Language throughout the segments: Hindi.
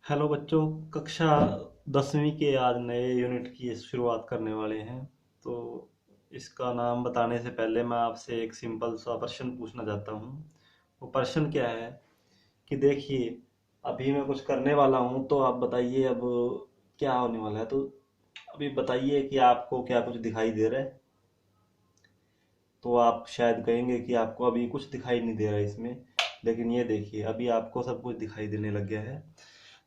हेलो बच्चों। कक्षा 10वीं के आज नए यूनिट की शुरुआत करने वाले हैं। तो इसका नाम बताने से पहले मैं आपसे एक सिंपल सा प्रश्न पूछना चाहता हूँ। वो प्रश्न क्या है कि देखिए, अभी मैं कुछ करने वाला हूँ तो आप बताइए अब क्या होने वाला है। तो अभी बताइए कि आपको क्या कुछ दिखाई दे रहा है। तो आप शायद कहेंगे कि आपको अभी कुछ दिखाई नहीं दे रहा है इसमें, लेकिन ये देखिए अभी आपको सब कुछ दिखाई देने लग गया है।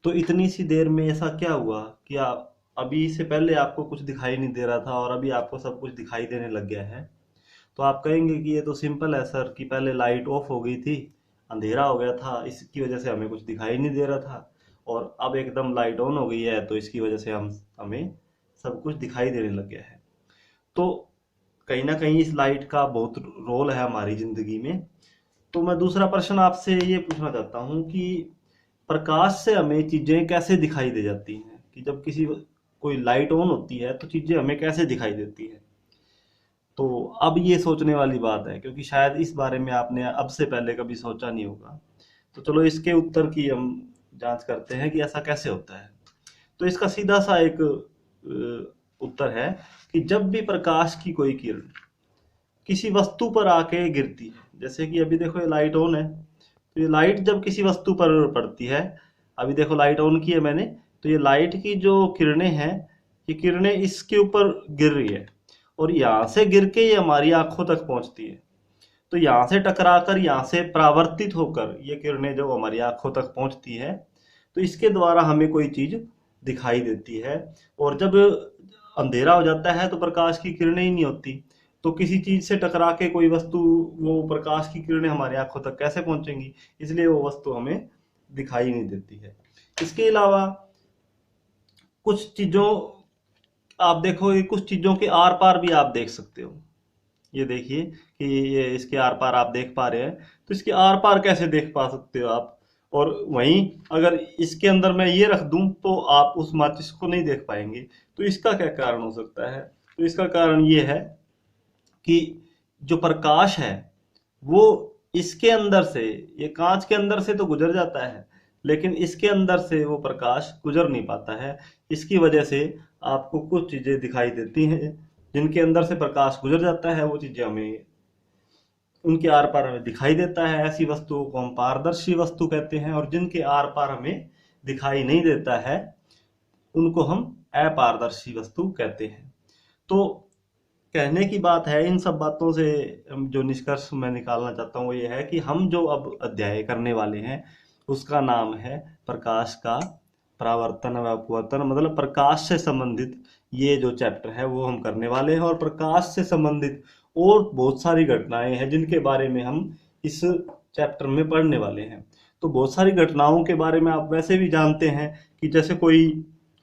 तो इतनी सी देर में ऐसा क्या हुआ कि आप अभी से पहले आपको कुछ दिखाई नहीं दे रहा था और अभी आपको सब कुछ दिखाई देने लग गया है। तो आप कहेंगे कि ये तो सिंपल है सर, कि पहले लाइट ऑफ हो गई थी, अंधेरा हो गया था, इसकी वजह से हमें कुछ दिखाई नहीं दे रहा था, और अब एकदम लाइट ऑन हो गई है तो इसकी वजह से हमें सब कुछ दिखाई देने लग गया है। तो कहीं ना कहीं इस लाइट का बहुत रोल है हमारी जिंदगी में। तो मैं दूसरा प्रश्न आपसे ये पूछना चाहता हूँ कि प्रकाश से हमें चीजें कैसे दिखाई दे जाती हैं, कि जब किसी कोई लाइट ऑन होती है तो चीजें हमें कैसे दिखाई देती हैं। तो अब ये सोचने वाली बात है, क्योंकि शायद इस बारे में आपने अब से पहले कभी सोचा नहीं होगा। तो चलो इसके उत्तर की हम जांच करते हैं कि ऐसा कैसे होता है। तो इसका सीधा सा एक उत्तर है कि जब भी प्रकाश की कोई किरण किसी वस्तु पर आके गिरती है, जैसे कि अभी देखो ये लाइट ऑन है, तो ये लाइट जब किसी वस्तु पर पड़ती है, अभी देखो लाइट ऑन की है मैंने, तो ये लाइट की जो किरणें हैं, ये किरणें इसके ऊपर गिर रही है, और यहाँ से गिर के ये हमारी आंखों तक पहुंचती है। तो यहाँ से टकराकर, यहाँ से परावर्तित होकर ये किरणें जब हमारी आंखों तक पहुंचती है, तो इसके द्वारा हमें कोई चीज दिखाई देती है। और जब अंधेरा हो जाता है तो प्रकाश की किरणें ही नहीं होती, तो किसी चीज से टकरा के कोई वस्तु, वो प्रकाश की किरणें हमारी आंखों तक कैसे पहुंचेंगी, इसलिए वो वस्तु हमें दिखाई नहीं देती है। इसके अलावा कुछ चीजों, आप देखो ये कुछ चीजों के आर पार भी आप देख सकते हो। ये देखिए कि ये इसके आर पार आप देख पा रहे हैं, तो इसके आर पार कैसे देख पा सकते हो आप। और वहीं अगर इसके अंदर मैं ये रख दूं तो आप उस माचिस को नहीं देख पाएंगे। तो इसका क्या कारण हो सकता है। तो इसका कारण ये है कि जो प्रकाश है वो इसके अंदर से, ये कांच के अंदर से तो गुजर जाता है, लेकिन इसके अंदर से वो प्रकाश गुजर नहीं पाता है। इसकी वजह से आपको कुछ चीजें दिखाई देती हैं, जिनके अंदर से प्रकाश गुजर जाता है, वो चीजें हमें, उनके आर पार हमें दिखाई देता है। ऐसी वस्तुओं को हम पारदर्शी वस्तु कहते हैं, और जिनके आर पार हमें दिखाई नहीं देता है उनको हम अपारदर्शी वस्तु कहते हैं। तो कहने की बात है, इन सब बातों से जो निष्कर्ष मैं निकालना चाहता हूँ वो ये है कि हम जो अब अध्याय करने वाले हैं उसका नाम है प्रकाश का परावर्तन व अपवर्तन, मतलब प्रकाश से संबंधित ये जो चैप्टर है वो हम करने वाले हैं। और प्रकाश से संबंधित और बहुत सारी घटनाएं हैं जिनके बारे में हम इस चैप्टर में पढ़ने वाले हैं। तो बहुत सारी घटनाओं के बारे में आप वैसे भी जानते हैं कि जैसे कोई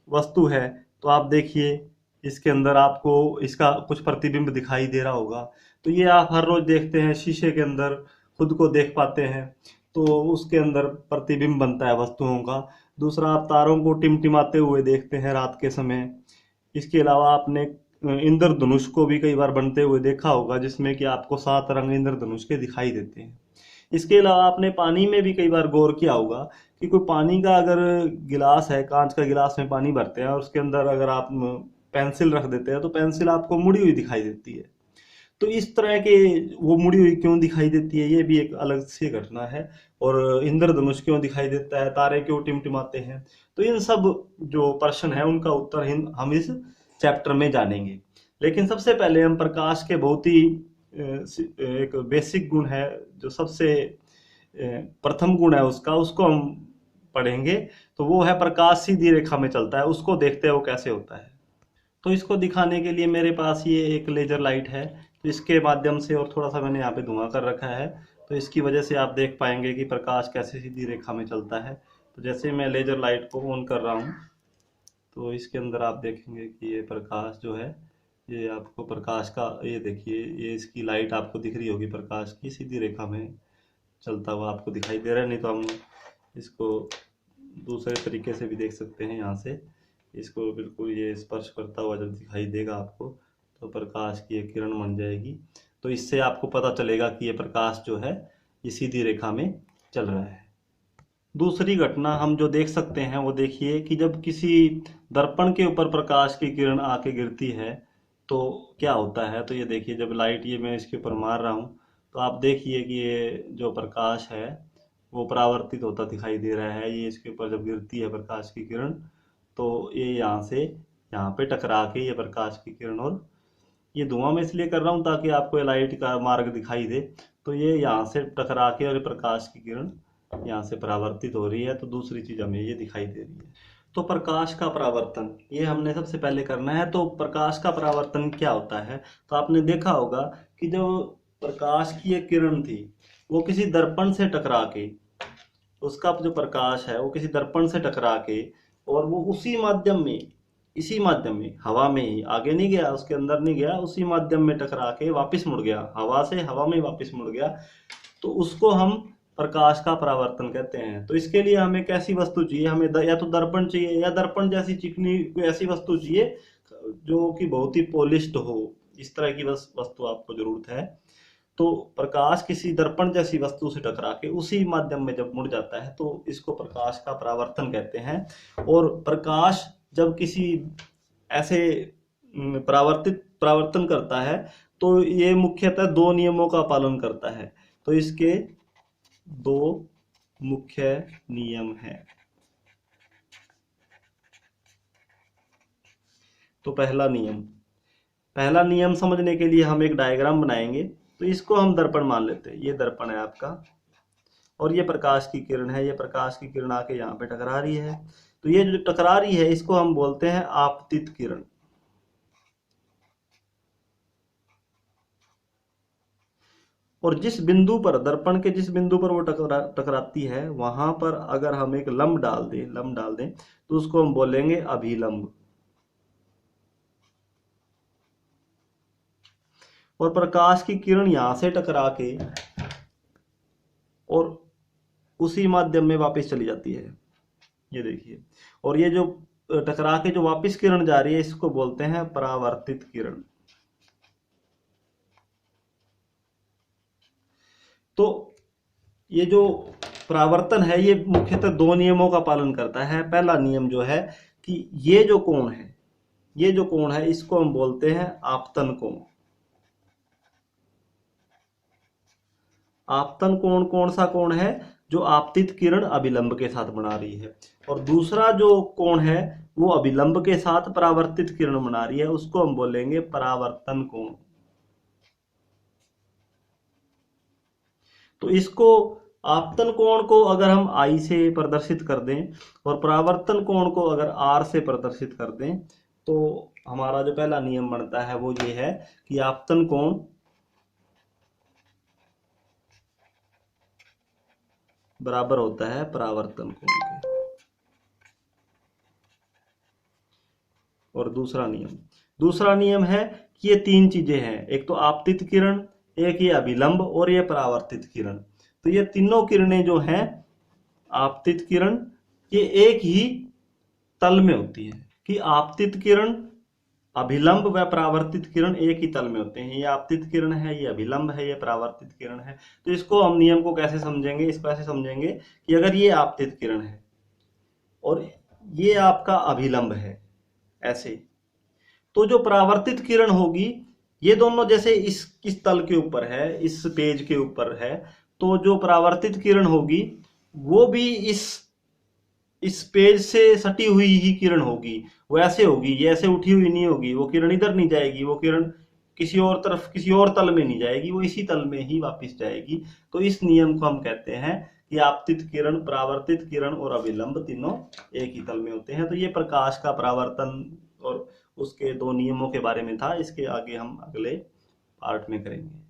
वस्तु है, तो आप देखिए इसके अंदर आपको इसका कुछ प्रतिबिंब दिखाई दे रहा होगा। तो ये आप हर रोज देखते हैं, शीशे के अंदर खुद को देख पाते हैं, तो उसके अंदर प्रतिबिंब बनता है वस्तुओं का। दूसरा, आप तारों को टिमटिमाते हुए देखते हैं रात के समय। इसके अलावा आपने इंद्रधनुष को भी कई बार बनते हुए देखा होगा, जिसमें कि आपको 7 रंग इंद्रधनुष के दिखाई देते हैं। इसके अलावा आपने पानी में भी कई बार गौर किया होगा कि कोई पानी का अगर गिलास है, कांच का गिलास में पानी भरते हैं और उसके अंदर अगर आप पेंसिल रख देते हैं तो पेंसिल आपको मुड़ी हुई दिखाई देती है। तो इस तरह के, वो मुड़ी हुई क्यों दिखाई देती है ये भी एक अलग सी घटना है। और इंद्रधनुष क्यों दिखाई देता है, तारे क्यों टिमटिमाते हैं, तो इन सब जो प्रश्न है उनका उत्तर हम इस चैप्टर में जानेंगे। लेकिन सबसे पहले हम प्रकाश के बहुत ही एक बेसिक गुण है, जो सबसे प्रथम गुण है उसका, उसको हम पढ़ेंगे। तो वो है प्रकाश सीधी रेखा में चलता है, उसको देखते हैं वो कैसे होता है। तो इसको दिखाने के लिए मेरे पास ये एक लेजर लाइट है, तो इसके माध्यम से, और थोड़ा सा मैंने यहाँ पे धुआं कर रखा है, तो इसकी वजह से आप देख पाएंगे कि प्रकाश कैसे सीधी रेखा में चलता है। तो जैसे मैं लेजर लाइट को ऑन कर रहा हूँ तो इसके अंदर आप देखेंगे कि ये प्रकाश जो है, ये आपको प्रकाश का, ये देखिए ये इसकी लाइट आपको दिख रही होगी, प्रकाश की सीधी रेखा में चलता हुआ आपको दिखाई दे रहा है। नहीं तो हम इसको दूसरे तरीके से भी देख सकते हैं। यहाँ से इसको बिल्कुल ये स्पर्श करता हुआ जब दिखाई देगा आपको, तो प्रकाश की एक किरण बन जाएगी। तो इससे आपको पता चलेगा कि ये प्रकाश जो है ये सीधी रेखा में चल रहा है। दूसरी घटना हम जो देख सकते हैं वो देखिए कि जब किसी दर्पण के ऊपर प्रकाश की किरण आके गिरती है तो क्या होता है। तो ये देखिए, जब लाइट ये मैं इसके ऊपर मार रहा हूँ तो आप देखिए कि ये जो प्रकाश है वो परावर्तित होता दिखाई दे रहा है। ये इसके ऊपर जब गिरती है प्रकाश की किरण तो ये यहाँ से यहाँ पे टकरा के ये प्रकाश की किरण, और ये धुआं मैं इसलिए कर रहा हूँ ताकि आपको ये लाइट का मार्ग दिखाई दे। तो ये यहाँ से टकरा के और ये प्रकाश की किरण यहाँ से परावर्तित हो रही है, तो दूसरी चीज हमें ये दिखाई दे रही है। तो प्रकाश का परावर्तन ये हमने सबसे पहले करना है। तो प्रकाश का परावर्तन क्या होता है, तो आपने देखा होगा कि जो प्रकाश की एक किरण थी वो किसी दर्पण से टकरा के, उसका जो प्रकाश है वो किसी दर्पण से टकरा के, और वो उसी माध्यम में, इसी माध्यम में, हवा में ही, आगे नहीं गया, उसके अंदर नहीं गया, उसी माध्यम में टकरा के वापस मुड़ गया, हवा से हवा में वापस मुड़ गया, तो उसको हम प्रकाश का परावर्तन कहते हैं। तो इसके लिए हमें कैसी वस्तु चाहिए, हमें या तो दर्पण चाहिए या दर्पण जैसी चिकनी कोई ऐसी वस्तु चाहिए जो कि बहुत ही पॉलिश्ड हो। इस तरह की वस्तु आपको जरूरत है। तो प्रकाश किसी दर्पण जैसी वस्तु से टकरा के उसी माध्यम में जब मुड़ जाता है तो इसको प्रकाश का परावर्तन कहते हैं। और प्रकाश जब किसी ऐसे परावर्तन करता है तो ये मुख्यतः दो नियमों का पालन करता है। तो इसके दो मुख्य नियम हैं। तो पहला नियम समझने के लिए हम एक डायग्राम बनाएंगे। तो इसको हम दर्पण मान लेते हैं, ये दर्पण है आपका, और ये प्रकाश की किरण है। ये प्रकाश की किरण आके यहाँ पे टकरा रही है। तो ये जो टकरा रही है इसको हम बोलते हैं आपतित किरण। और जिस बिंदु पर, दर्पण के जिस बिंदु पर वो टकराती है वहां पर अगर हम एक लंब डाल दें तो उसको हम बोलेंगे अभिलंब। और प्रकाश की किरण यहां से टकरा के और उसी माध्यम में वापस चली जाती है, ये देखिए। और ये जो टकरा के जो वापस किरण जा रही है इसको बोलते हैं परावर्तित किरण। तो ये जो परावर्तन है ये मुख्यतः दो नियमों का पालन करता है। पहला नियम जो है कि ये जो कोण है इसको हम बोलते हैं आपतन कोण। आपतन कोण कौन सा कोण है, जो आपतित किरण अभिलंब के साथ बना रही है। और दूसरा जो कोण है वो अभिलंब के साथ परावर्तित किरण बना रही है, उसको हम बोलेंगे परावर्तन कोण। तो इसको, आपतन कोण को अगर हम I से प्रदर्शित कर दें और परावर्तन कोण को अगर R से प्रदर्शित कर दें तो हमारा जो पहला नियम बनता है वो ये है कि आपतन कोण बराबर होता है परावर्तन कोण के। और दूसरा नियम है कि ये तीन चीजें हैं, एक तो आपतित किरण, एक ये अभिलंब और ये परावर्तित किरण। तो ये तीनों किरणें जो हैं, आपतित किरण, ये एक ही तल में होती है। कि आपतित किरण, अभिलंब व परावर्तित किरण एक ही तल में होते हैं। ये आपतित किरण है, ये अभिलंब है, ये परावर्तित किरण है। तो इसको हम नियम को कैसे समझेंगे, इसको ऐसे समझेंगे कि अगर ये आपतित किरण है और ये आपका अभिलंब है ऐसे, तो जो परावर्तित किरण होगी, ये दोनों जैसे इस तल के ऊपर है, इस पेज के ऊपर है, तो जो परावर्तित किरण होगी वो भी इस पेज से सटी हुई ही किरण होगी। वो ऐसे होगी, ये ऐसे उठी हुई नहीं होगी, वो किरण इधर नहीं जाएगी, वो किरण किसी और तरफ, किसी और तल में नहीं जाएगी, वो इसी तल में ही वापस जाएगी। तो इस नियम को हम कहते हैं कि आपतित किरण, परावर्तित किरण और अभिलंब तीनों एक ही तल में होते हैं। तो ये प्रकाश का परावर्तन और उसके दो नियमों के बारे में था। इसके आगे हम अगले पार्ट में करेंगे।